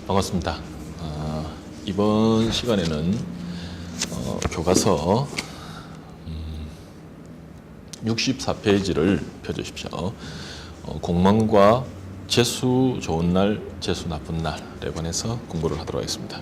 반갑습니다. 이번 시간에는 교과서 64페이지를 펴주십시오. 공망과 재수 좋은 날, 재수 나쁜 날에 관해서 공부를 하도록 하겠습니다.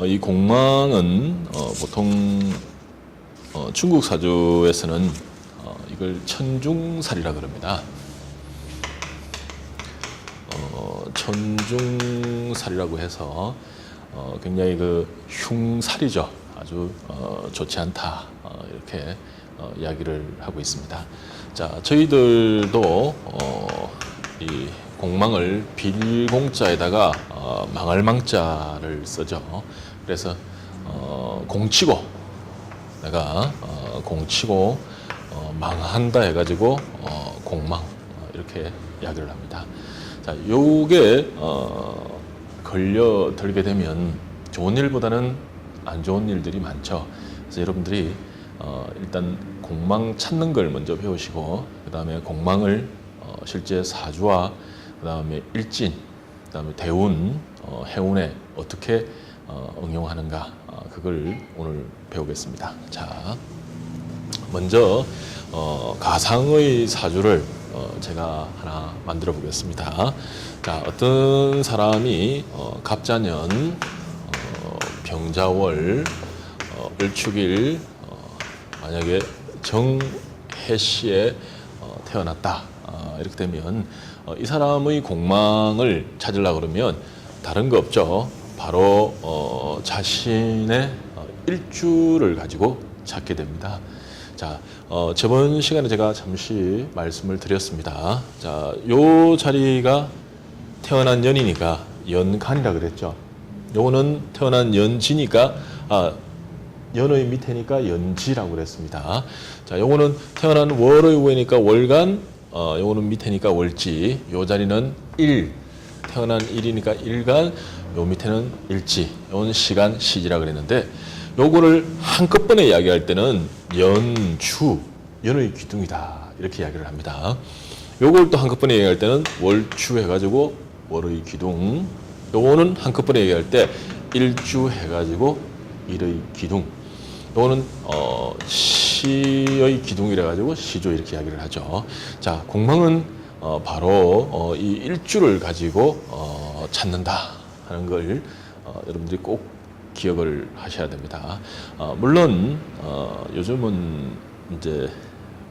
이 공망은 보통 중국 사주에서는 이걸 천중살이라 그럽니다. 천중살이라고 해서 굉장히 그 흉살이죠. 아주 좋지 않다 이렇게 이야기를 하고 있습니다. 자, 저희들도 이 공망을 빌공자에다가 망할 망자를 쓰죠. 그래서 공치고 내가 공치고 망한다 해가지고 공망 이렇게 이야기를 합니다. 자, 요게 걸려들게 되면 좋은 일보다는 안 좋은 일들이 많죠. 그래서 여러분들이 일단 공망 찾는 걸 먼저 배우시고 그 다음에 공망을 실제 사주와 그 다음에 일진, 그 다음에 대운, 해운에 어떻게 응용하는가 그걸 오늘 배우겠습니다. 자, 먼저 가상의 사주를 제가 하나 만들어 보겠습니다. 자, 어떤 사람이 갑자년, 병자월, 을축일 만약에 정해시에 태어났다 이렇게 되면 이 사람의 공망을 찾으려고 그러면 다른 거 없죠. 바로 자신의 일주를 가지고 찾게 됩니다. 자, 저번 시간에 제가 잠시 말씀을 드렸습니다. 자, 요 자리가 태어난 년이니까 연간이라 그랬죠. 요거는 태어난 연지니까 연의 밑에니까 연지라고 그랬습니다. 자, 요거는 태어난 월의 위에니까 월간, 요거는 밑에니까 월지. 요 자리는 일, 태어난 일이니까 일간, 요 밑에는 일지. 요건 시간, 시지라 그랬는데 요거를 한꺼번에 이야기할 때는 연주, 연의 기둥이다 이렇게 이야기를 합니다. 요걸 또 한꺼번에 얘기할 때는 월주 해가지고 월의 기둥. 요거는 한꺼번에 얘기할 때 일주 해가지고 일의 기둥. 요거는 시의 기둥이라 가지고 시조 이렇게 이야기를 하죠. 자, 공망은 바로 이 일주를 가지고 찾는다 하는 걸 여러분들이 꼭 기억을 하셔야 됩니다. 물론 요즘은 이제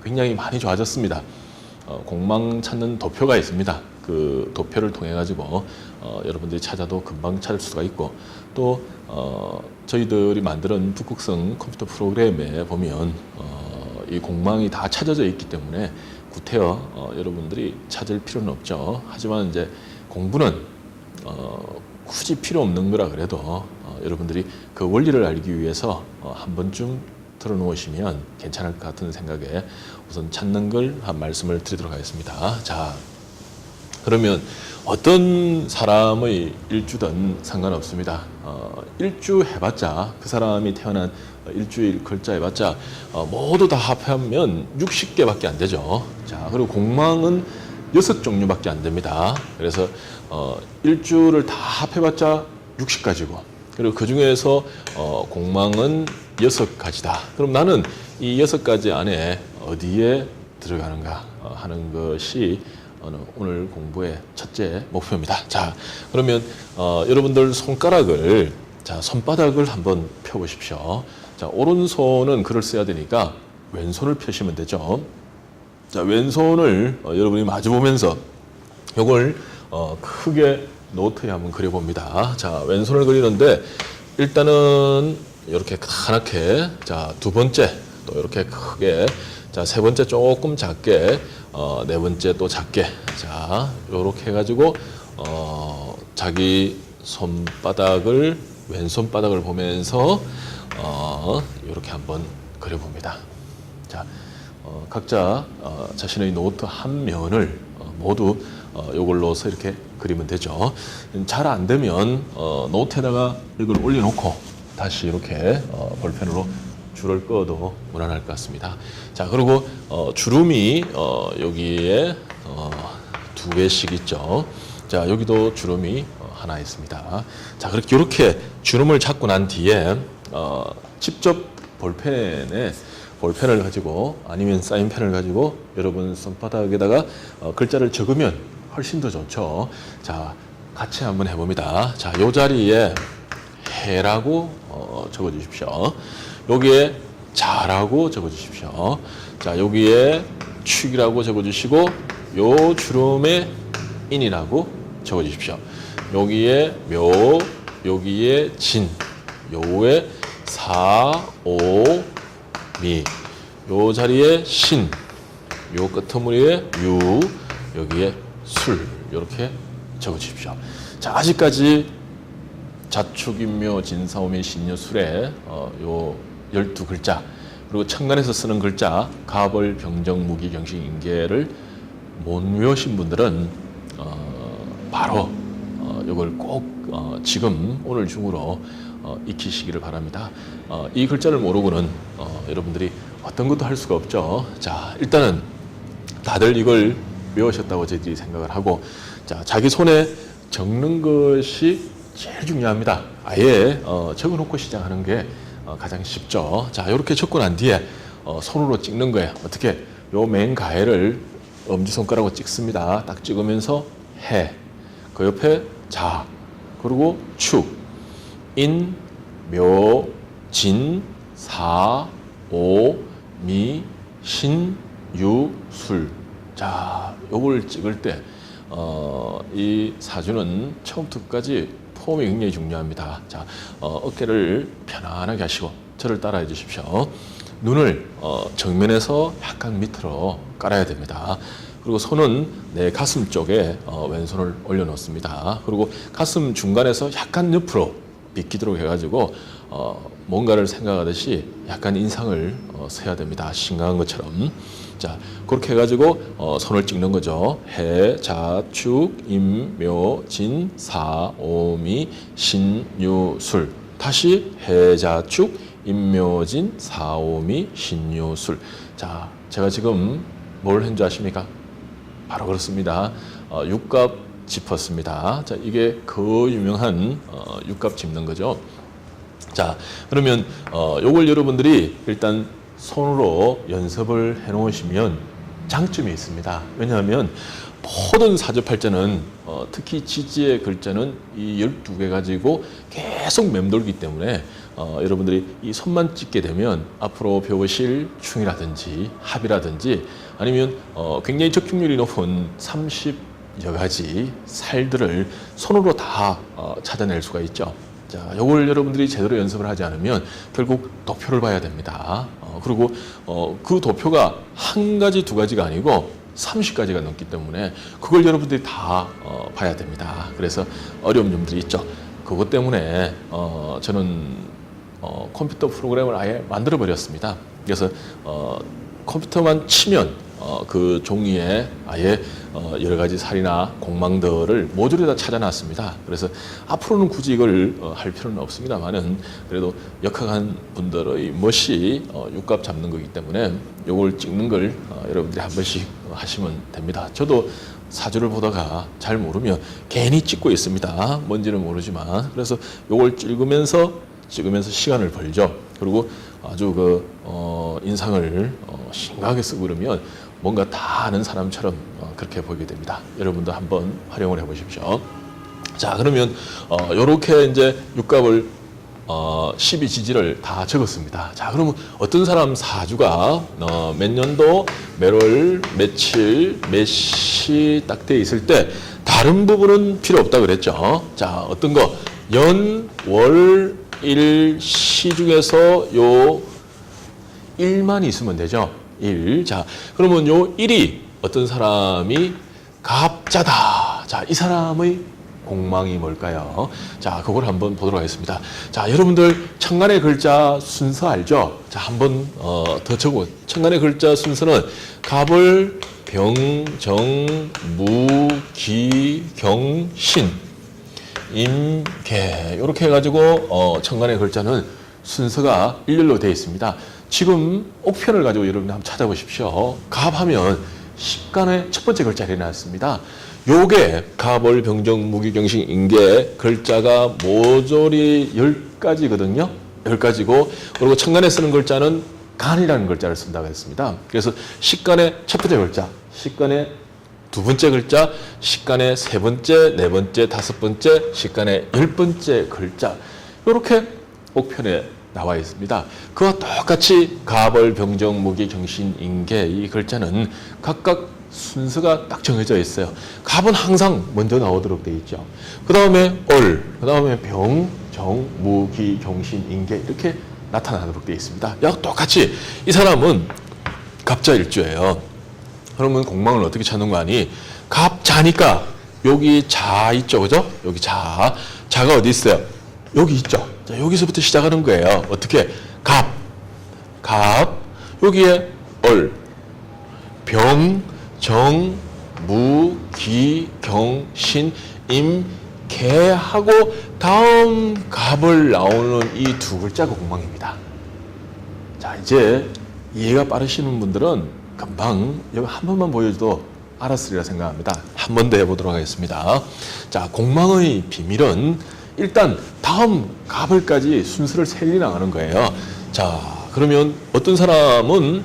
굉장히 많이 좋아졌습니다. 공망 찾는 도표가 있습니다. 그 도표를 통해 가지고 여러분들이 찾아도 금방 찾을 수가 있고 또 저희들이 만드는 북극성 컴퓨터 프로그램에 보면 이 공망이 다 찾아져 있기 때문에 구태여 여러분들이 찾을 필요는 없죠. 하지만 이제 공부는 굳이 필요 없는 거라 그래도 여러분들이 그 원리를 알기 위해서 한 번쯤 들어놓으시면 괜찮을 것 같은 생각에 우선 찾는 걸 한 말씀을 드리도록 하겠습니다. 자, 그러면 어떤 사람의 일주든 상관없습니다. 일주 해봤자 그 사람이 태어난 일주일 글자 해봤자 모두 다 합하면 60개밖에 안 되죠. 자, 그리고 공망은 6종류밖에 안 됩니다. 그래서 일주를 다 합해봤자 60가지고 그리고 그 중에서 공망은 6가지다. 그럼 나는 이 6가지 안에 어디에 들어가는가 하는 것이 오늘 공부의 첫째 목표입니다. 자, 그러면 여러분들 손가락을, 자, 손바닥을 한번 펴보십시오. 자, 오른손은 글을 써야 되니까 왼손을 펴시면 되죠. 자, 왼손을 여러분이 마주 보면서 이걸 크게 노트에 한번 그려봅니다. 자, 왼손을 그리는데 일단은 이렇게 가맣게, 자, 두 번째 또 이렇게 크게, 자, 세 번째 조금 작게, 네 번째 또 작게. 자, 요렇게 해가지고 자기 손바닥을, 왼손바닥을 보면서 이렇게 한번 그려봅니다. 자, 각자 자신의 노트 한 면을 모두 요걸 넣어서 이렇게 그리면 되죠. 잘 안 되면 노트에다가 이걸 올려놓고 다시 이렇게 볼펜으로 줄을 그어도 무난할 것 같습니다. 자, 그리고 주름이 여기에 두 개씩 있죠. 자, 여기도 주름이 하나 있습니다. 자, 그렇게 이렇게 주름을 잡고 난 뒤에 직접 볼펜을 가지고 아니면 사인펜을 가지고 여러분 손바닥에다가 글자를 적으면 훨씬 더 좋죠. 자, 같이 한번 해봅니다. 자, 요 자리에 해라고 적어 주십시오. 여기에 자라고 적어 주십시오. 자, 여기에 축이라고 적어 주시고 요 주름에 인이라고 적어 주십시오. 여기에 묘, 여기에 진, 요에 사, 오, 미, 요 자리에 신, 요 끄트머리에 유, 여기에 술, 이렇게 적어 주십시오. 자, 아직까지 자축인묘 진사오미 신유술의 요 12글자, 그리고 천간에서 쓰는 글자 가벌 병정 무기 경식 인계를 못 외우신 분들은 바로 이걸 꼭 지금 오늘 중으로 익히시기를 바랍니다. 이 글자를 모르고는 여러분들이 어떤 것도 할 수가 없죠. 자, 일단은 다들 이걸 외우셨다고 저희들이 생각을 하고, 자, 자기 손에 적는 것이 제일 중요합니다. 아예 적어놓고 시작하는 게 가장 쉽죠. 자, 이렇게 적고 난 뒤에 손으로 찍는 거예요. 어떻게? 요 맨 가해를 엄지손가락으로 찍습니다. 딱 찍으면서 해, 그 옆에 자, 그리고 축, 인, 묘, 진, 사, 오, 미, 신, 유, 술. 자, 요걸 찍을 때 이 사주는 처음부터 끝까지 폼이 굉장히 중요합니다. 자, 어깨를 편안하게 하시고 저를 따라해 주십시오. 눈을 정면에서 약간 밑으로 깔아야 됩니다. 그리고 손은 내 가슴 쪽에 왼손을 올려놓습니다. 그리고 가슴 중간에서 약간 옆으로 비키도록 해가지고 뭔가를 생각하듯이 약간 인상을 써야 됩니다. 심각한 것처럼. 자, 그렇게 해가지고 손을 찍는 거죠. 해, 자, 축, 임, 묘, 진, 사, 오, 미, 신, 유, 술. 다시 해, 자, 축, 임, 묘, 진, 사, 오, 미, 신, 유, 술. 자, 제가 지금 뭘 한 줄 아십니까? 바로 그렇습니다. 육갑 짚었습니다. 자, 이게 그 유명한 육갑 짚는 거죠. 자, 그러면 요걸 여러분들이 일단 손으로 연습을 해 놓으시면 장점이 있습니다. 왜냐하면 모든 사주팔자는 특히 지지의 글자는 이 12개 가지고 계속 맴돌기 때문에 여러분들이 이 손만 찍게 되면 앞으로 배우실 충이라든지 합이라든지 아니면 굉장히 적중률이 높은 30여 가지 살들을 손으로 다 찾아낼 수가 있죠. 자, 요걸 여러분들이 제대로 연습을 하지 않으면 결국 도표를 봐야 됩니다. 그리고 그 도표가 한 가지, 두 가지가 아니고 30가지가 넘기 때문에 그걸 여러분들이 다 봐야 됩니다. 그래서 어려운 점들이 있죠. 그것 때문에 저는 컴퓨터 프로그램을 아예 만들어 버렸습니다. 그래서 컴퓨터만 치면 그 종이에 아예 여러 가지 살이나 공망들을 모듈에다 찾아놨습니다. 그래서 앞으로는 굳이 이걸 할 필요는 없습니다만은 그래도 역학한 분들의 멋이 육갑 잡는 거기 때문에 이걸 찍는 걸 여러분들이 한 번씩 하시면 됩니다. 저도 사주를 보다가 잘 모르면 괜히 찍고 있습니다. 뭔지는 모르지만. 그래서 이걸 찍으면서 시간을 벌죠. 그리고 아주 인상을 심각하게 쓰고 그러면 뭔가 다 아는 사람처럼 그렇게 보이게 됩니다. 여러분도 한번 활용을 해보십시오. 자, 그러면 요렇게 이제 육갑을 12지지를 다 적었습니다. 자, 그러면 어떤 사람 사주가 몇 년도, 몇 월, 며칠, 몇 시 딱 돼 있을 때 다른 부분은 필요 없다 그랬죠. 자, 어떤 거 연, 월, 일, 시 중에서 요 일만 있으면 되죠. 일. 자, 그러면 요 일이 어떤 사람이 갑자다. 자, 이 사람의 공망이 뭘까요? 자, 그걸 한번 보도록 하겠습니다. 자, 여러분들 천간의 글자 순서 알죠? 자, 한번 더 적어. 천간의 글자 순서는 갑을, 병, 정, 무, 기, 경, 신, 임, 개 이렇게 해가지고 천간의 글자는 순서가 일렬로 되어 있습니다. 지금 옥편을 가지고 여러분들 한번 찾아보십시오. 갑하면 십간의 첫 번째 글자를 해놨습니다. 요게 갑을, 병정, 무기, 경신, 임계 글자가 모조리 10가지거든요. 10가지고 그리고 천간에 쓰는 글자는 간이라는 글자를 쓴다고 했습니다. 그래서 십간의 첫 번째 글자, 십간의 두 번째 글자, 십간의 세 번째, 네 번째, 다섯 번째, 십간의 10번째 글자 이렇게 옥편에 나와 있습니다. 그와 똑같이 갑을, 병정, 무기, 경신, 임계 이 글자는 각각 순서가 딱 정해져 있어요. 갑은 항상 먼저 나오도록 되어 있죠. 그 다음에 을, 그 다음에 병, 정, 무, 기, 경신, 임계 이렇게 나타나도록 되어 있습니다. 똑같이 이 사람은 갑자일주예요. 그러면 공망을 어떻게 찾는 거 아니? 갑자니까 여기 자 있죠, 그죠? 여기 자, 자가 어디 있어요? 여기 있죠. 자, 여기서부터 시작하는 거예요. 어떻게? 갑, 여기에 을, 병, 정, 무, 기, 경, 신, 임, 개 하고 다음 갑을 나오는 이 두 글자가 공망입니다. 자, 이제 이해가 빠르시는 분들은 금방 여기 한 번만 보여줘도 알았으리라 생각합니다. 한 번 더 해보도록 하겠습니다. 자, 공망의 비밀은 일단 다음 갑을까지 순서를 세리 나가는 거예요. 자, 그러면 어떤 사람은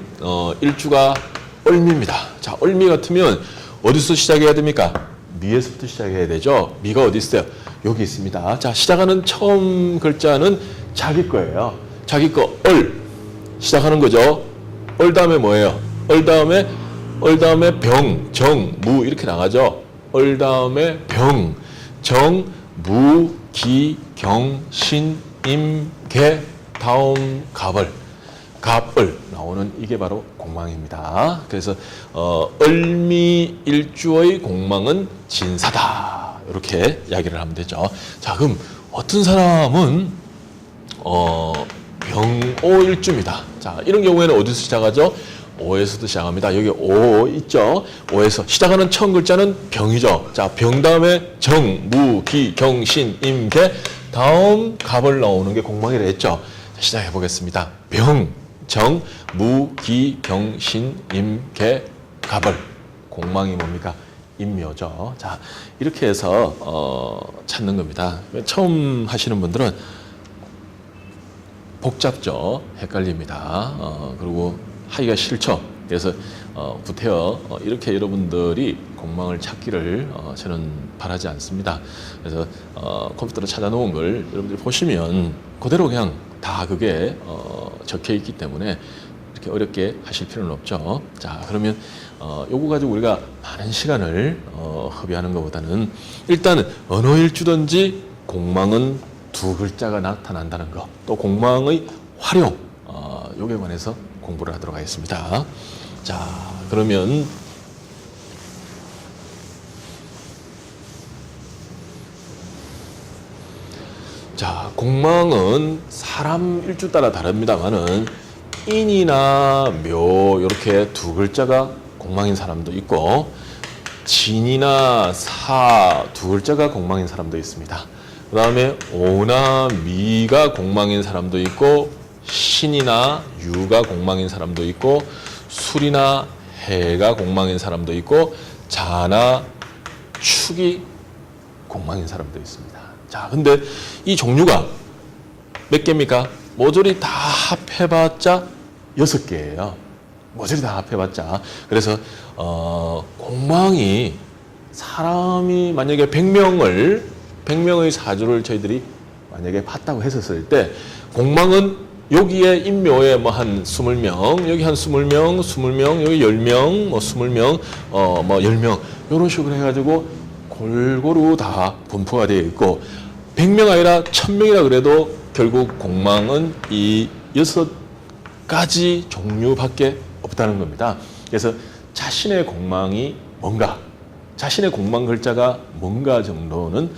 일주가 을미입니다. 자, 을미 같으면 어디서 시작해야 됩니까? 미에서부터 시작해야 되죠. 미가 어디 있어요? 여기 있습니다. 자, 시작하는 처음 글자는 자기 거예요. 자기 거 을 시작하는 거죠. 을 다음에 뭐예요? 을 다음에 병, 정, 무 이렇게 나가죠. 을 다음에 병, 정, 무, 기, 경, 신, 임, 개 다음 갑을 나오는 이게 바로 공망입니다. 그래서 을미일주의 공망은 진사다 이렇게 이야기를 하면 되죠. 자, 그럼 어떤 사람은 병오일주입니다. 자, 이런 경우에는 어디서 시작하죠? 오에서도 시작합니다. 여기 오 있죠? 오에서 시작하는 처음 글자는 병이죠. 자, 병 다음에 정, 무, 기, 경, 신, 임, 개 다음 갑을 나오는 게 공망이라 했죠. 자, 시작해 보겠습니다. 병, 정, 무, 기, 경, 신, 임, 개, 갑을 공망이 뭡니까? 임묘죠. 자, 이렇게 해서 찾는 겁니다. 처음 하시는 분들은 복잡죠. 헷갈립니다. 그리고 하기가 싫죠. 그래서 구태여 이렇게 여러분들이 공망을 찾기를 저는 바라지 않습니다. 그래서 컴퓨터로 찾아놓은 걸 여러분들이 보시면 그대로 그냥 다 그게 적혀 있기 때문에 이렇게 어렵게 하실 필요는 없죠. 자, 그러면 요거 가지고 우리가 많은 시간을 허비하는 것보다는 일단은 어느 일주든지 공망은 두 글자가 나타난다는 거, 또 공망의 활용, 요게 관해서 공부를 하도록 하겠습니다. 자, 그러면 자, 공망은 사람 일주 따라 다릅니다만은 인이나 묘 이렇게 두 글자가 공망인 사람도 있고 진이나 사 두 글자가 공망인 사람도 있습니다. 그 다음에 오나 미가 공망인 사람도 있고 신이나 유가 공망인 사람도 있고 술이나 해가 공망인 사람도 있고 자나 축이 공망인 사람도 있습니다. 자, 근데 이 종류가 몇 개입니까? 모조리 다 합해봤자 6개예요. 모조리 다 합해봤자. 그래서 공망이 사람이 만약에 100명의 사주를 저희들이 만약에 봤다고 했었을 때 공망은 여기에 인묘에 뭐 한 20명, 여기 한 20명, 20명, 여기 10명, 뭐 20명, 뭐 10명 이런 식으로 해가지고 골고루 다 분포가 되어 있고 100명 아니라 1000명이라 그래도 결국 공망은 이 6가지 종류밖에 없다는 겁니다. 그래서 자신의 공망이 뭔가 자신의 공망 글자가 뭔가 정도는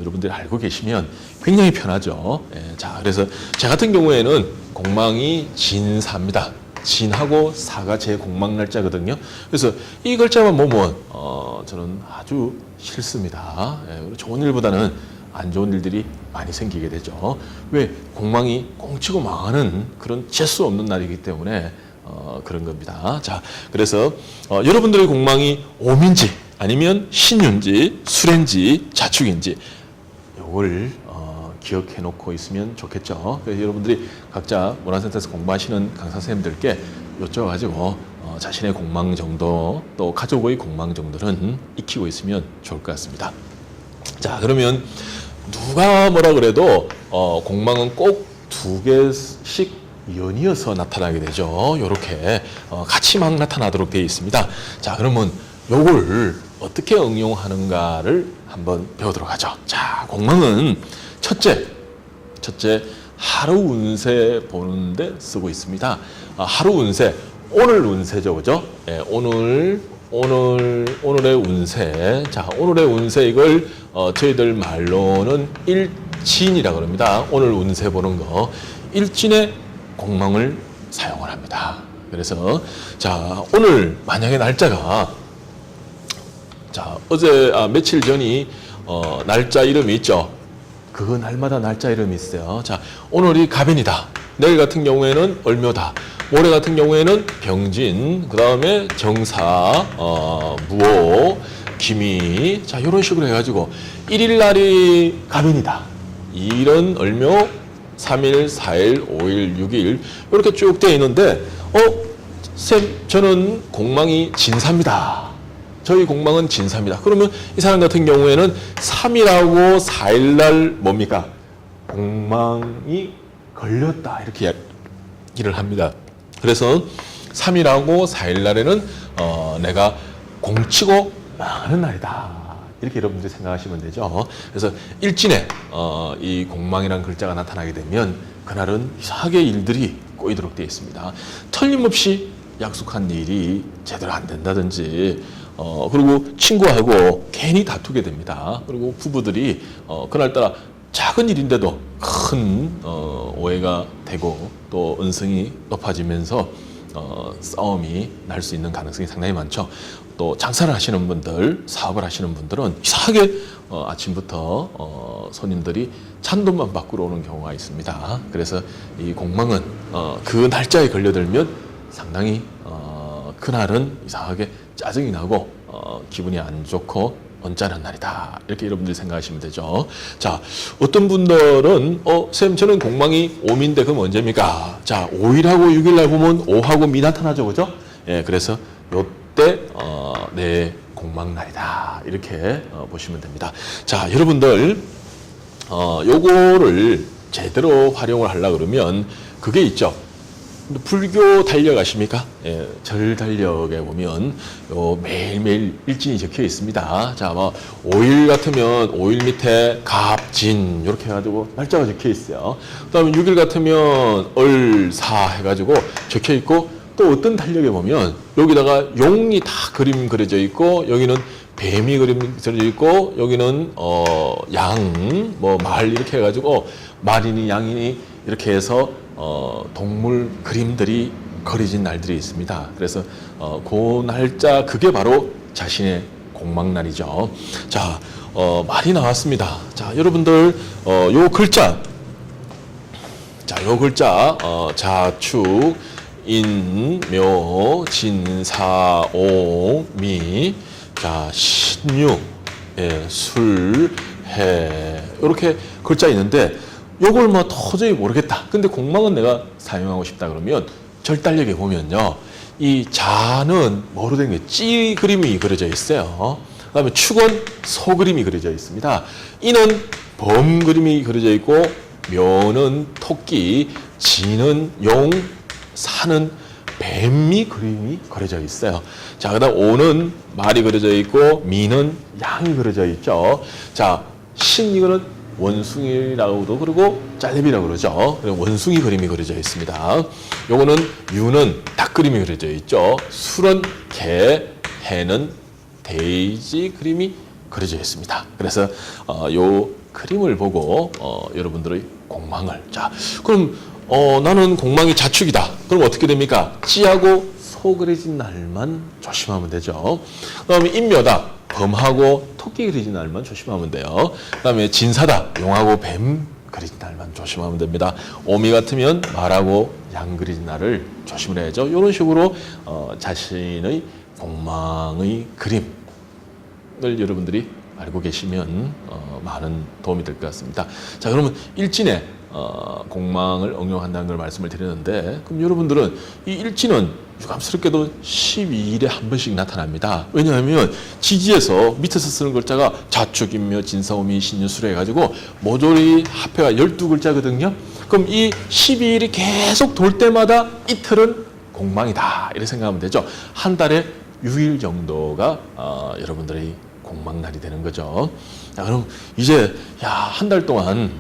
여러분들이 알고 계시면 굉장히 편하죠. 예, 자, 그래서 제 같은 경우에는 공망이 진사입니다. 진하고 사가 제 공망 날짜거든요. 그래서 이 글자만 보면 저는 아주 싫습니다. 예, 좋은 일보다는 안 좋은 일들이 많이 생기게 되죠. 왜? 공망이 꽁치고 망하는 그런 재수 없는 날이기 때문에 그런 겁니다. 자, 그래서 여러분들의 공망이 오민지 아니면 신윤지, 술인지, 자축인지 요걸 기억해 놓고 있으면 좋겠죠. 그래서 여러분들이 각자 문화센터에서 공부하시는 강사 선생님들께 여쭤가지고 자신의 공망 정도 또 가족의 공망 정도는 익히고 있으면 좋을 것 같습니다. 자, 그러면 누가 뭐라 그래도 공망은 꼭 2개씩 연이어서 나타나게 되죠. 이렇게 같이 막 나타나도록 되어 있습니다. 자, 그러면 요걸 어떻게 응용하는가를 한번 배우도록 하죠. 자, 공망은 첫째 하루 운세 보는데 쓰고 있습니다. 하루 운세, 오늘 운세죠, 그죠? 예, 오늘의 운세. 자, 오늘의 운세 이걸 저희들 말로는 일진이라고 합니다. 오늘 운세 보는 거. 일진의 공망을 사용을 합니다. 그래서 자, 오늘 만약에 날짜가 자, 며칠 전이 날짜 이름이 있죠. 그 날마다 날짜 이름이 있어요. 자, 오늘이 갑인이다. 내일 같은 경우에는 을묘다. 모레 같은 경우에는 병진, 그 다음에 정사, 무오, 기미. 자, 이런 식으로 해가지고 1일 날이 갑인이다. 2일은 을묘, 3일, 4일, 5일, 6일 이렇게 쭉 되어 있는데 쌤, 저는 공망이 진사입니다. 저희 공망은 진사입니다. 그러면 이 사람 같은 경우에는 3일하고 4일 날 뭡니까? 공망이 걸렸다. 이렇게 얘기를 합니다. 그래서 3일하고 4일 날에는 내가 공치고 망하는 날이다. 이렇게 여러분들이 생각하시면 되죠. 그래서 일진에 이 공망이라는 글자가 나타나게 되면 그날은 이상하게 일들이 꼬이도록 되어 있습니다. 틀림없이 약속한 일이 제대로 안 된다든지 그리고 친구하고 괜히 다투게 됩니다. 그리고 부부들이 그날따라 작은 일인데도 큰 오해가 되고 또 은성이 높아지면서 싸움이 날 수 있는 가능성이 상당히 많죠. 또 장사를 하시는 분들, 사업을 하시는 분들은 이상하게 아침부터 손님들이 잔돈만 받고 오는 경우가 있습니다. 그래서 이 공망은 그 날짜에 걸려들면 상당히 그날은 이상하게 짜증이 나고 기분이 안 좋고 언짢은 날이다. 이렇게 여러분들이 생각하시면 되죠. 자, 어떤 분들은 쌤 저는 공망이 오미인데 그럼 언제입니까? 자, 5일하고 6일 날 보면 5하고 미 나타나죠. 그죠? 예, 그래서 요때 내 공망 날이다. 이렇게 보시면 됩니다. 자, 여러분들 요거를 제대로 활용을 하려고 그러면 그게 있죠. 불교 달력 아십니까? 예, 절 달력에 보면 매일매일 일진이 적혀 있습니다. 자, 5일 같으면 5일 밑에 갑, 진 이렇게 해가지고 날짜가 적혀 있어요. 그 다음에 6일 같으면 을, 사 해가지고 적혀 있고 또 어떤 달력에 보면 여기다가 용이 다 그림 그려져 있고 여기는 뱀이 그림 그려져 있고 여기는 양, 말 이렇게 해가지고 말이니 양이니 이렇게 해서 동물 그림들이 그려진 날들이 있습니다. 그래서 그 날짜 그게 바로 자신의 공망날이죠. 자, 말이 나왔습니다. 자, 여러분들 요 글자, 자, 요 글자 자축, 인, 묘, 진, 사, 오, 미, 자, 신유, 예, 술, 해 이렇게 글자 있는데. 요걸 도저히 모르겠다. 근데 공망은 내가 사용하고 싶다 그러면 절달력에 보면요. 이 자는 뭐로 된 거예요? 찌 그림이 그려져 있어요. 그 다음에 축은 소 그림이 그려져 있습니다. 이는 범 그림이 그려져 있고 묘는 토끼, 지는 용, 사는 뱀이 그림이 그려져 있어요. 자, 그 다음 오는 말이 그려져 있고 미는 양이 그려져 있죠. 자, 신 이거는 원숭이라고도 그러고 짤레비라고 그러죠. 원숭이 그림이 그려져 있습니다. 요거는 유는 닭 그림이 그려져 있죠. 술은 개, 해는 돼지 그림이 그려져 있습니다. 그래서 요 그림을 보고 여러분들의 공망을, 자 그럼 나는 공망이 자축이다. 그럼 어떻게 됩니까? 찌하고 소 그려진 날만 조심하면 되죠. 그다음에 인묘다. 범하고 토끼 그려진 날만 조심하면 돼요. 그다음에 진사다. 용하고 뱀 그려진 날만 조심하면 됩니다. 오미 같으면 말하고 양 그려진 날을 조심을 해야죠. 이런 식으로 자신의 공망의 그림을 여러분들이 알고 계시면 많은 도움이 될 것 같습니다. 자, 그러면 일진에 공망을 응용한다는 걸 말씀을 드렸는데, 그럼 여러분들은 이 일진은 유감스럽게도 12일에 한 번씩 나타납니다. 왜냐하면 지지에서 밑에서 쓰는 글자가 자축, 인묘, 진사오미, 신유수로 해가지고 모조리 합해가 12글자거든요. 그럼 이 12일이 계속 돌 때마다 이틀은 공망이다, 이렇게 생각하면 되죠. 한 달에 6일 정도가 여러분들의 공망날이 되는 거죠. 자, 그럼 이제 한 달 동안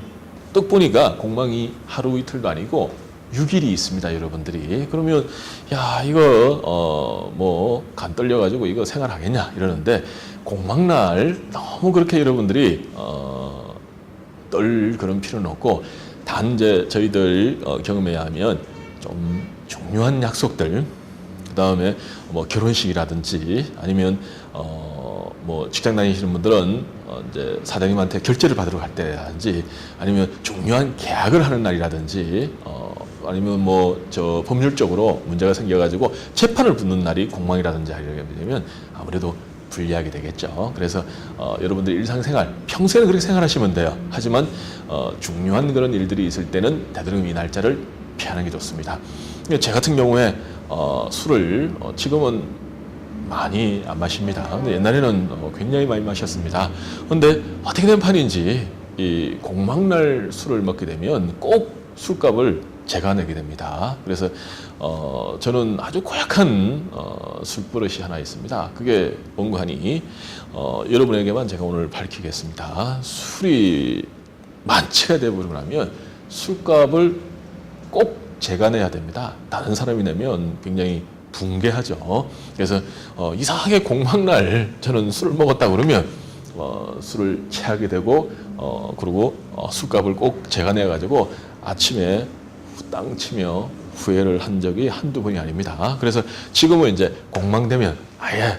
떡 보니까 공망이 하루 이틀도 아니고 6일이 있습니다, 여러분들이. 그러면 이거 뭐 간 떨려가지고 이거 생활하겠냐 이러는데, 공망날 너무 그렇게 여러분들이 떨 그런 필요는 없고, 단 이제 저희들 경험해야 하면 좀 중요한 약속들, 그 다음에 뭐 결혼식이라든지 아니면 뭐 직장 다니시는 분들은 이제 사장님한테 결제를 받으러 갈 때라든지, 아니면 중요한 계약을 하는 날이라든지, 아니면 뭐 저 법률적으로 문제가 생겨가지고 재판을 붙는 날이 공망이라든지 하게 되면 아무래도 불리하게 되겠죠. 그래서 여러분들 일상생활 평소에는 그렇게 생활하시면 돼요. 하지만 중요한 그런 일들이 있을 때는 되도록 이 날짜를 피하는 게 좋습니다. 제 같은 경우에 술을 지금은 많이 안 마십니다. 근데 옛날에는 굉장히 많이 마셨습니다. 근데 어떻게 된 판인지 이 공망날 술을 먹게 되면 꼭 술값을 제가 내게 됩니다. 그래서 저는 아주 고약한 술버릇이 하나 있습니다. 그게 뭔가 하니 여러분에게만 제가 오늘 밝히겠습니다. 술이 만취가 되어버리고 나면 술값을 꼭 제가 내야 됩니다. 다른 사람이 내면 굉장히 붕괴하죠. 그래서 이상하게 공망날 저는 술을 먹었다 그러면 술을 취하게 되고 그리고 술값을 꼭 제가 내가지고 아침에 후땅 치며 후회를 한 적이 한두 번이 아닙니다. 그래서 지금은 이제 공망되면 아예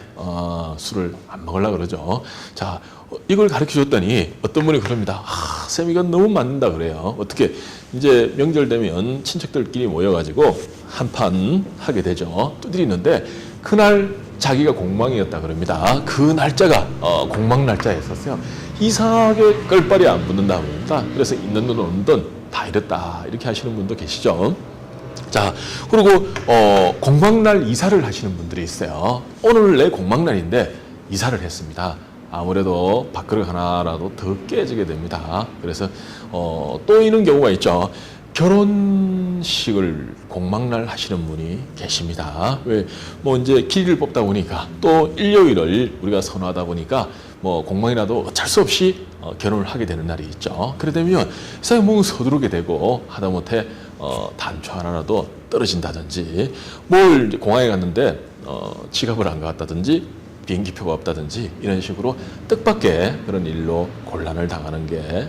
술을 안 먹으려고 그러죠. 자, 이걸 가르쳐 줬더니 어떤 분이 그럽니다. 쌤 이건 너무 맞는다 그래요. 어떻게 이제 명절 되면 친척들끼리 모여가지고 한판 하게 되죠. 두드리는데 그날 자기가 공망이었다 그럽니다. 그 날짜가 공망 날짜였었어요. 이상하게 끌발이 안 붙는다 그럽니다. 그래서 있는 돈 없는 돈 다 잃었다, 이렇게 하시는 분도 계시죠. 자, 그리고 공망날 이사를 하시는 분들이 있어요. 오늘 내 공망날인데 이사를 했습니다. 아무래도 밥그릇 하나라도 더 깨지게 됩니다. 그래서 또 이런 경우가 있죠. 결혼식을 공망날 하시는 분이 계십니다. 왜? 뭐 이제 길이를 뽑다 보니까 또 일요일을 우리가 선호하다 보니까 뭐 공망이라도 어쩔 수 없이 결혼을 하게 되는 날이 있죠. 그래 되면 세상에 뭔가 서두르게 되고 하다못해 단추 하나라도 떨어진다든지, 뭘 공항에 갔는데 지갑을 안 가왔다든지 비행기표가 없다든지 이런 식으로 뜻밖의 그런 일로 곤란을 당하는 게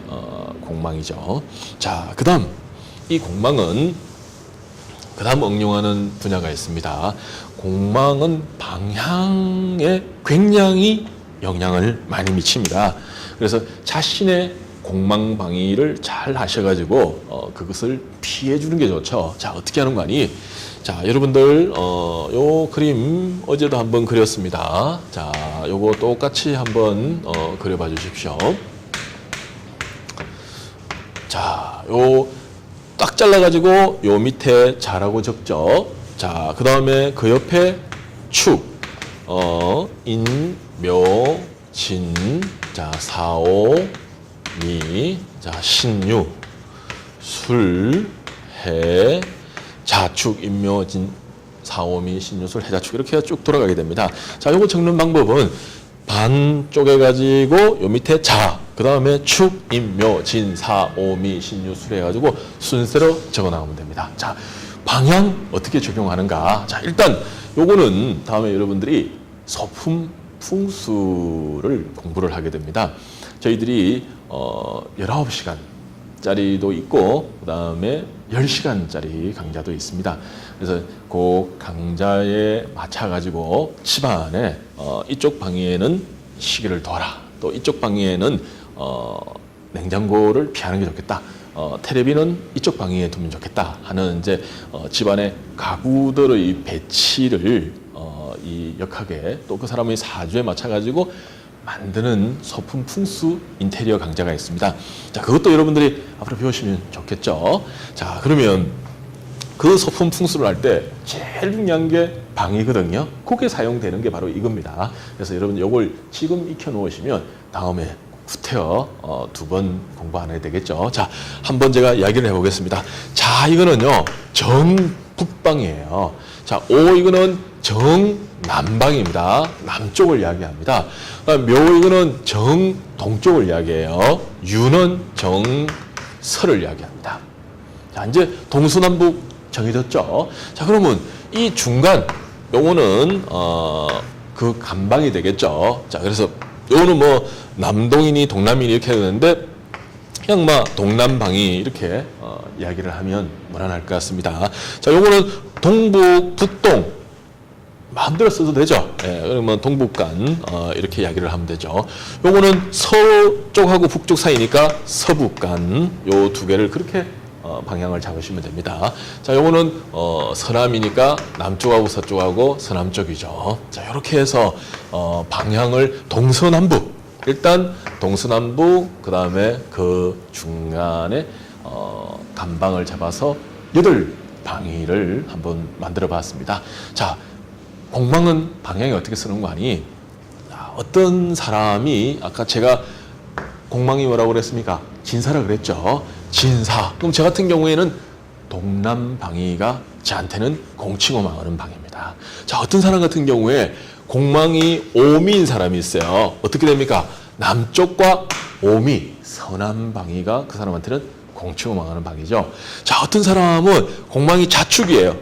공망이죠. 자, 그다음 이 공망은 그다음 응용하는 분야가 있습니다. 공망은 방향에 굉장히 영향을 많이 미칩니다. 그래서 자신의 공망 방위를 잘 하셔가지고 그것을 피해 주는 게 좋죠. 자, 어떻게 하는 거 아니? 자, 여러분들 요 그림 어제도 한번 그렸습니다. 자, 요거 똑같이 한번 그려봐 주십시오. 자, 요 딱 잘라가지고 요 밑에 자라고 적죠. 자, 그 다음에 그 옆에 축, 인, 묘, 진, 자, 사오, 미, 자, 신유, 술, 해, 자축, 인묘, 진, 사오미, 신유술, 해자축, 이렇게 쭉 돌아가게 됩니다. 자, 요거 적는 방법은 반 쪼개가지고 요 밑에 자, 그 다음에 축, 인묘, 진, 사오미, 신유술 해가지고 순서로 적어 나가면 됩니다. 자, 방향 어떻게 적용하는가? 자, 일단 요거는 다음에 여러분들이 소품 풍수를 공부를 하게 됩니다. 저희들이 19시간짜리도 있고 그 다음에 10시간짜리 강좌도 있습니다. 그래서 그 강좌에 맞춰가지고 집안에 이쪽 방에는 시계를 둬라. 또 이쪽 방에는 냉장고를 피하는 게 좋겠다. 테레비는 이쪽 방에 두면 좋겠다 하는 이제 집안의 가구들의 배치를 이 역학에 또 그 사람의 사주에 맞춰가지고 만드는 소품 풍수 인테리어 강좌가 있습니다. 자, 그것도 여러분들이 앞으로 배우시면 좋겠죠. 자, 그러면 그 소품 풍수를 할 때 제일 중요한 게 방이거든요. 그게 사용되는 게 바로 이겁니다. 그래서 여러분 이걸 지금 익혀 놓으시면 다음에 구태여 2번 공부 안 해야 되겠죠. 자, 한번 제가 이야기를 해보겠습니다. 자, 이거는요 정북방이에요. 자, 이거는 정남방입니다. 남쪽을 이야기합니다. 묘 이거는 정동쪽을 이야기해요. 유는 정서를 이야기합니다. 자, 이제 동서남북 정해졌죠. 자, 그러면 이 중간 요거는 그 간방이 되겠죠. 자, 그래서 요거는 뭐 남동이니 동남이니 이렇게 되는데 그냥 막 동남방이 이렇게 이야기를 하면 무난할 것 같습니다. 자, 요거는 동북, 북동 마음대로 써도 되죠. 예, 그러면 동북간 이렇게 이야기를 하면 되죠. 요거는 서쪽하고 북쪽 사이니까 서북간 요 2개를 그렇게 방향을 잡으시면 됩니다. 자, 요거는 서남이니까 남쪽하고 서쪽하고 서남쪽이죠. 자, 이렇게 해서 방향을 동서남북 일단 동서남북 그 다음에 그 중간에 간방을 잡아서 8방위를 한번 만들어 봤습니다. 자, 공방은 방향이 어떻게 쓰는 거 아니? 어떤 사람이 아까 제가 공방이 뭐라고 그랬습니까? 진사라 그랬죠. 진사. 그럼 저 같은 경우에는 동남방위가 저한테는 공치고 망하는 방입니다. 자, 어떤 사람 같은 경우에 공망이 오미인 사람이 있어요. 어떻게 됩니까? 남쪽과 오미, 서남방위가 그 사람한테는 공치고 망하는 방이죠. 자, 어떤 사람은 공망이 자축이에요.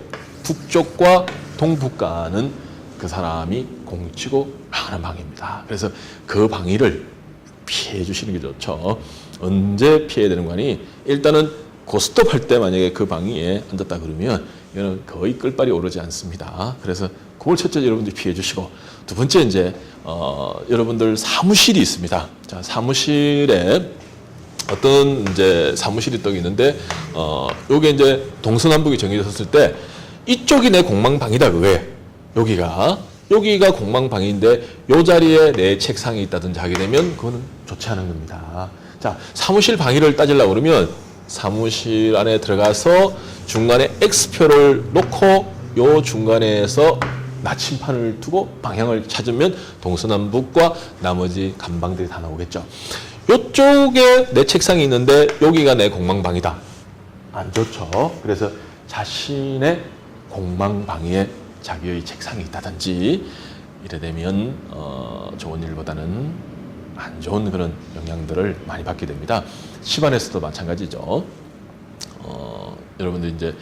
북쪽과 동북가는 그 사람이 공치고 망하는 방입니다. 그래서 그 방위를 피해 주시는 게 좋죠. 언제 피해야 되는 거니? 일단은 고스톱 할 때 만약에 그 방위에 앉았다 그러면 이거는 거의 끌발이 오르지 않습니다. 그래서 그걸 첫째 여러분들이 피해 주시고, 두 번째 이제 여러분들 사무실이 있습니다. 자, 사무실에 어떤 이제 사무실이 또 있는데 요게 이제 동서남북이 정해졌을 때 이쪽이 내 공망방이다 그거예요. 여기가 공망방인데 요 자리에 내 책상이 있다든지 하게 되면 그거는 좋지 않은 겁니다. 자, 사무실 방위를 따지려고 그러면 사무실 안에 들어가서 중간에 X표를 놓고 요 중간에서 나침판을 두고 방향을 찾으면 동서남북과 나머지 간방들이 다 나오겠죠. 요쪽에 내 책상이 있는데 여기가 내 공망방이다. 안 좋죠. 그래서 자신의 공망방위에 자기의 책상이 있다든지 이래 되면 좋은 일보다는 안 좋은 그런 영향들을 많이 받게 됩니다. 집안에서도 마찬가지죠. 여러분들 이제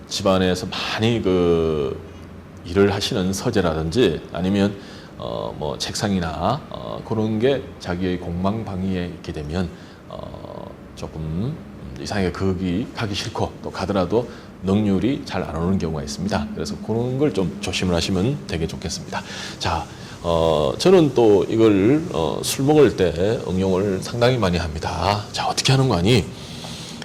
집안에서 많이 그 일을 하시는 서재라든지 아니면 뭐 책상이나 그런 게 자기의 공망방위에 있게 되면 조금 이상하게 거기 가기 싫고 또 가더라도 능률이 잘 안 오는 경우가 있습니다. 그래서 그런 걸 좀 조심을 하시면 되게 좋겠습니다. 자, 저는 또 이걸 술 먹을 때 응용을 상당히 많이 합니다. 자, 어떻게 하는 거 아니?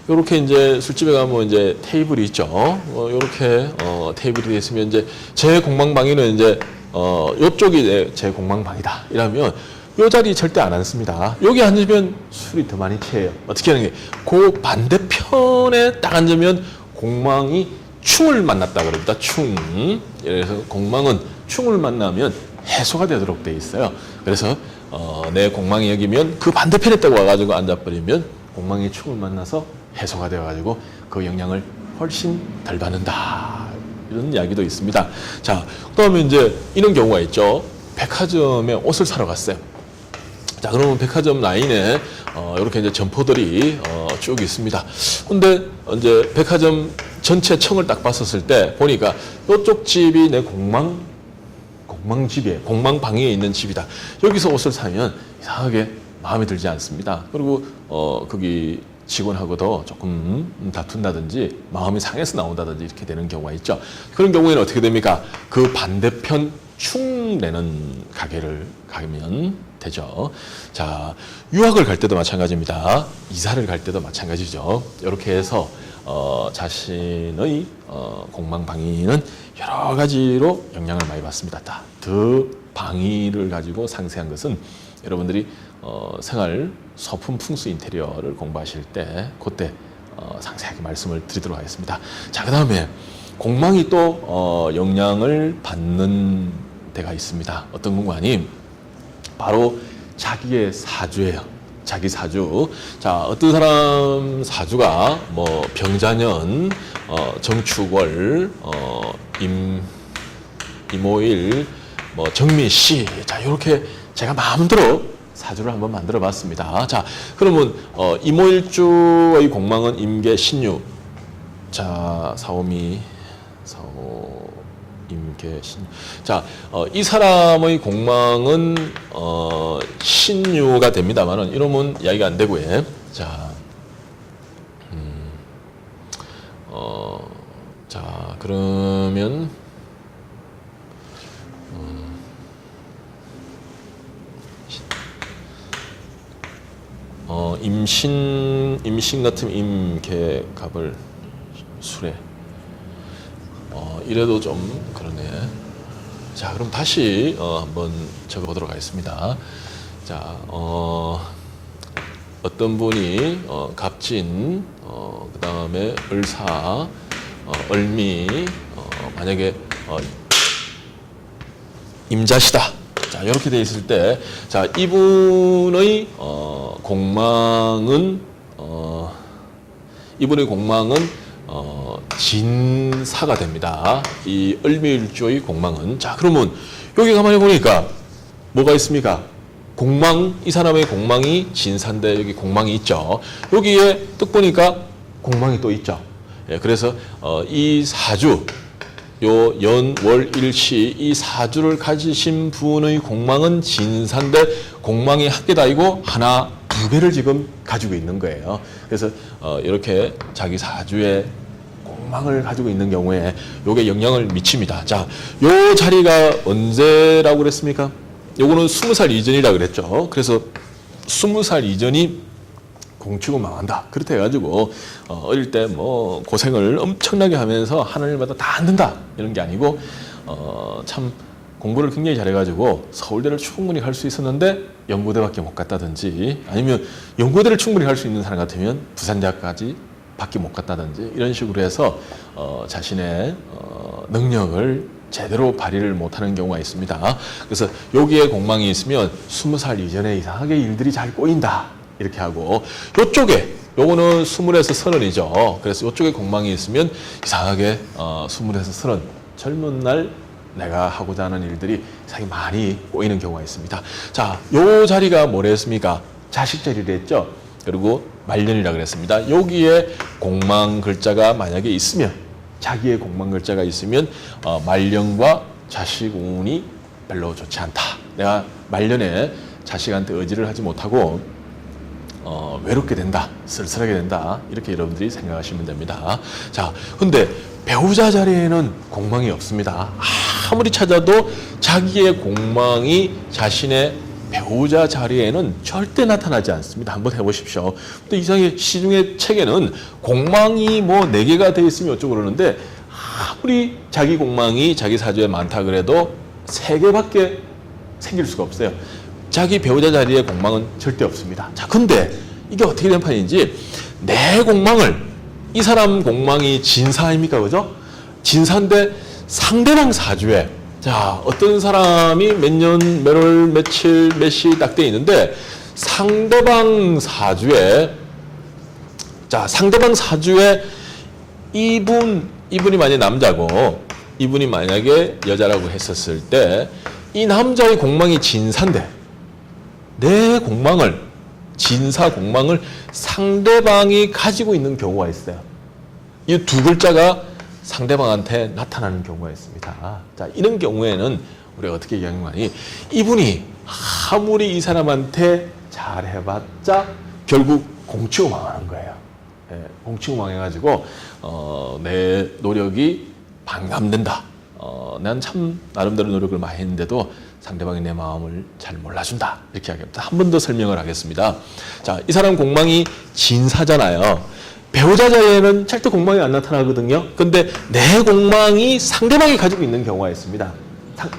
요렇게 이제 술집에 가면 이제 테이블이 있죠. 요렇게 테이블이 되어 있으면 이제 제 공망방위는 이제 요쪽이 제 공망방이다. 이러면 요 자리 절대 안 앉습니다. 여기 앉으면 술이 더 많이 취해요. 어떻게 하는 게? 그 반대편에 딱 앉으면 공망이 충을 만났다 그럽니다. 충. 그래서 공망은 충을 만나면 해소가 되도록 돼 있어요. 그래서 내 공망이 여기면 그 반대편에 딱 와가지고 앉아버리면 공망이 충을 만나서 해소가 되어가지고 그 영향을 훨씬 덜 받는다. 이런 이야기도 있습니다. 자, 그다음에 이제 이런 경우가 있죠. 백화점에 옷을 사러 갔어요. 자, 그러면 백화점 라인에 이렇게 이제 점포들이 쭉 있습니다. 근데 이제 백화점 전체 청을 딱 봤었을 때 보니까 이쪽 집이 내 공망집에, 공망방위에 있는 집이다. 여기서 옷을 사면 이상하게 마음에 들지 않습니다. 그리고 거기 직원하고도 조금 다툰다든지 마음이 상해서 나온다든지 이렇게 되는 경우가 있죠. 그런 경우에는 어떻게 됩니까? 그 반대편 충내는 가게를 가면 되죠. 자, 유학을 갈 때도 마찬가지입니다. 이사를 갈 때도 마찬가지죠. 이렇게 해서 자신의 공망방위는 여러 가지로 영향을 많이 받습니다. 더 방위를 가지고 상세한 것은 여러분들이 생활 소품 풍수 인테리어를 공부하실 때 그때 상세하게 말씀을 드리도록 하겠습니다. 자, 그 다음에 공망이 또 영향을 받는 데가 있습니다. 어떤 공간이 바로 자기의 사주예요. 자기 사주. 자, 어떤 사람 사주가 뭐 병자년, 정축월, 임오일, 뭐 정미씨. 자, 이렇게 제가 마음대로 사주를 한번 만들어 봤습니다. 자, 그러면 임오일주의 공망은 임계 신유. 자, 사오미, 임계 신유. 자, 이 사람의 공망은 신유가 됩니다만은 이러면 이야기가 안 되고요. 자, 자, 그러면 임신 같은 임계갑을 수레. 이래도 좀 그러네. 자, 그럼 다시 한번 적어보도록 하겠습니다. 자, 어떤 분이 갑진, 그 다음에 을사, 을미, 만약에 임자시다. 자, 이렇게 되어 있을 때, 자, 이분의 공망은 진사가 됩니다. 이 을미일주의 공망은. 자, 그러면 여기 가만히 보니까 뭐가 있습니까? 공망, 이 사람의 공망이 진사인데 여기 공망이 있죠. 여기에 딱 보니까 공망이 또 있죠. 예, 그래서 이 사주, 요 연, 월, 일시 이 사주를 가지신 분의 공망은 진사인데 공망이 한 개도 아니고 하나, 두 개를 지금 가지고 있는 거예요. 그래서 이렇게 자기 사주에 공망을 가지고 있는 경우에 요게 영향을 미칩니다. 자, 요 자리가 언제라고 그랬습니까? 요거는 20살 이전이라고 그랬죠. 그래서 20살 이전이 공치고 망한다. 그렇다 해가지고 어릴 때 뭐 고생을 엄청나게 하면서 하늘마다 다 앉는다 이런 게 아니고 참 공부를 굉장히 잘해가지고 서울대를 충분히 갈 수 있었는데 연고대밖에 못 갔다든지 아니면 연고대를 충분히 갈 수 있는 사람 같으면 부산대학까지 밖에 못 갔다든지 이런 식으로 해서 자신의 능력을 제대로 발휘를 못하는 경우가 있습니다. 그래서 여기에 공망이 있으면 20살 이전에 이상하게 일들이 잘 꼬인다 이렇게 하고 요쪽에 요거는 20에서 30이죠. 그래서 요쪽에 공망이 있으면 이상하게 20에서 30 젊은 날 내가 하고자 하는 일들이 상당히 많이 꼬이는 경우가 있습니다. 자, 요 자리가 뭐라 했습니까? 자식 자리를 했죠. 그리고 말년이라고 그랬습니다. 여기에 공망 글자가 만약에 있으면 자기의 공망 글자가 있으면 말년과 자식 운이 별로 좋지 않다. 내가 말년에 자식한테 의지를 하지 못하고 외롭게 된다, 쓸쓸하게 된다 이렇게 여러분들이 생각하시면 됩니다. 자, 근데 배우자 자리에는 공망이 없습니다. 아무리 찾아도 자기의 공망이 자신의 배우자 자리에는 절대 나타나지 않습니다. 한번 해보십시오. 또 이상하게 시중의 책에는 공망이 뭐 4개가 되어 있으면 어쩌고 그러는데 아무리 자기 공망이 자기 사주에 많다 그래도 3개밖에 생길 수가 없어요. 자기 배우자 자리에 공망은 절대 없습니다. 자, 근데 이게 어떻게 된 판인지 내 공망을 이 사람 공망이 진사 아닙니까? 그죠? 진사인데 상대방 사주에 자, 어떤 사람이 몇 년, 몇 월, 며칠, 몇 시 딱 돼 있는데 상대방 사주에 자, 상대방 사주에 이분이 만약에 남자고 이분이 만약에 여자라고 했었을 때 이 남자의 공망이 진사인데 내 공망을 진사 공망을 상대방이 가지고 있는 경우가 있어요. 이 두 글자가 상대방한테 나타나는 경우가 있습니다. 자, 이런 경우에는 우리가 어떻게 이야기하니, 이분이 아무리 이 사람한테 잘해봤자 결국 공치고 망하는 거예요. 예, 공치고 망해가지고 내 노력이 반감된다. 난 참 나름대로 노력을 많이 했는데도 상대방이 내 마음을 잘 몰라준다. 이렇게 이야기합니다. 한 번 더 설명을 하겠습니다. 자, 이 사람 공망이 진사잖아요. 배우자 자리에는 절대 공망이 안 나타나거든요. 근데 내 공망이 상대방이 가지고 있는 경우가 있습니다.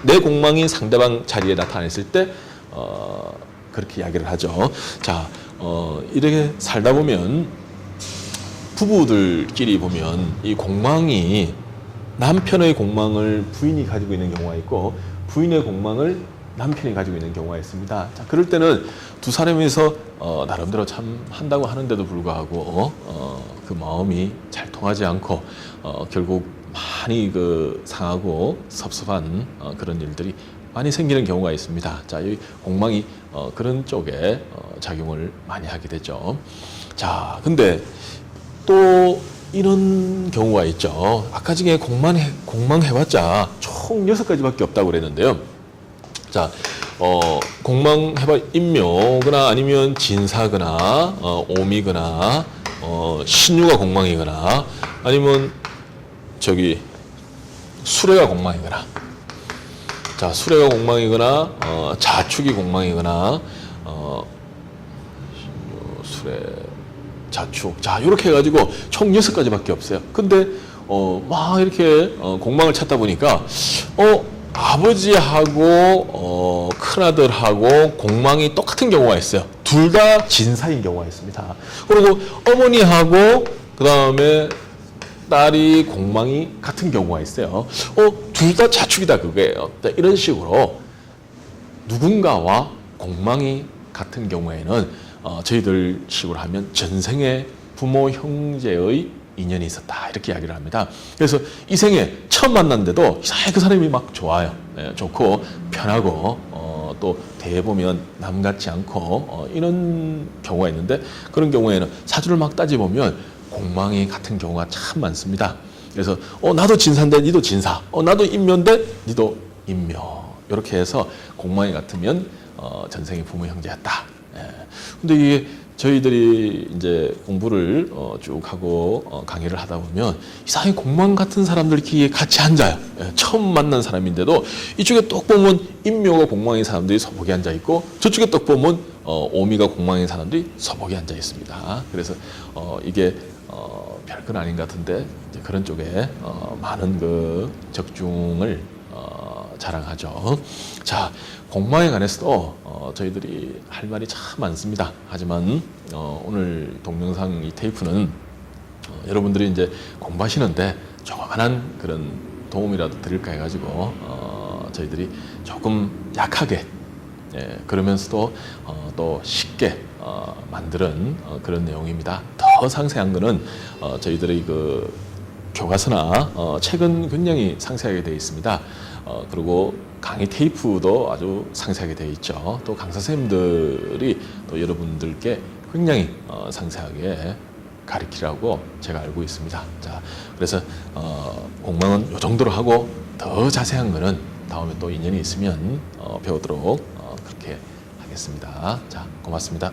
내 공망이 상대방 자리에 나타났을 때 그렇게 이야기를 하죠. 자, 이렇게 살다 보면 부부들끼리 보면 이 공망이, 남편의 공망을 부인이 가지고 있는 경우가 있고 부인의 공망을 남편이 가지고 있는 경우가 있습니다. 자, 그럴 때는 두 사람이서 나름대로 참 한다고 하는데도 불구하고 그 마음이 잘 통하지 않고 결국 많이 상하고 섭섭한 그런 일들이 많이 생기는 경우가 있습니다. 자, 이 공망이 그런 쪽에 작용을 많이 하게 되죠. 자, 근데 또 이런 경우가 있죠. 아까 중에 공망해봤자 총 6가지밖에 없다고 그랬는데요. 자, 공망해봐 임묘거나 아니면 진사거나 오미거나 신유가 공망이거나 아니면 수레가 공망이거나, 자, 수레가 공망이거나 자축이 공망이거나 수레, 자축, 자, 이렇게 해가지고 총 6가지밖에 없어요. 근데 막 이렇게 공망을 찾다 보니까 아버지하고 큰아들하고 공망이 똑같은 경우가 있어요. 둘 다 진사인 경우가 있습니다. 그리고 어머니하고 그 다음에 딸이 공망이 같은 경우가 있어요. 둘 다 자축이다 그거예요. 이런 식으로 누군가와 공망이 같은 경우에는 저희들 식으로 하면 전생에 부모 형제의 인연이 있었다, 이렇게 이야기를 합니다. 그래서 이 생에 처음 만났는데도 이상하게 그 사람이 막 좋아요. 네, 좋고 편하고 또 대해보면 남 같지 않고 이런 경우가 있는데, 그런 경우에는 사주를 막 따져보면 공망이 같은 경우가 참 많습니다. 그래서 나도 진사인데 니도 진사, 나도 인묘인데 니도 인묘, 이렇게 해서 공망이 같으면 전생의 부모 형제였다. 예. 근데 이게 저희들이 이제 공부를 쭉 하고 강의를 하다 보면 이상하게 공망 같은 사람들끼리 같이 앉아요. 예, 처음 만난 사람인데도 이쪽에 똑 보면 인묘가 공망인 사람들이 서복에 앉아 있고, 저쪽에 똑 보면 오미가 공망인 사람들이 서복에 앉아 있습니다. 그래서 이게 별건 아닌 것 같은데 그런 쪽에 많은 그 적중을 자랑하죠. 자, 공망에 관해서도 저희들이 할 말이 참 많습니다. 하지만 오늘 동영상 이 테이프는 여러분들이 이제 공부하시는데 조그만한 그런 도움이라도 드릴까 해가지고 저희들이 조금 약하게, 예, 그러면서도 또 쉽게 만드는 그런 내용입니다. 더 상세한 거는 저희들의 그 교과서나 책은 굉장히 상세하게 되어 있습니다. 그리고 강의 테이프도 아주 상세하게 되어 있죠. 또 강사 선생님들이 또 여러분들께 굉장히 상세하게 가르치라고 제가 알고 있습니다. 자, 그래서 공망은 이 정도로 하고 더 자세한 거는 다음에 또 인연이 있으면 배우도록 그렇게 하겠습니다. 자, 고맙습니다.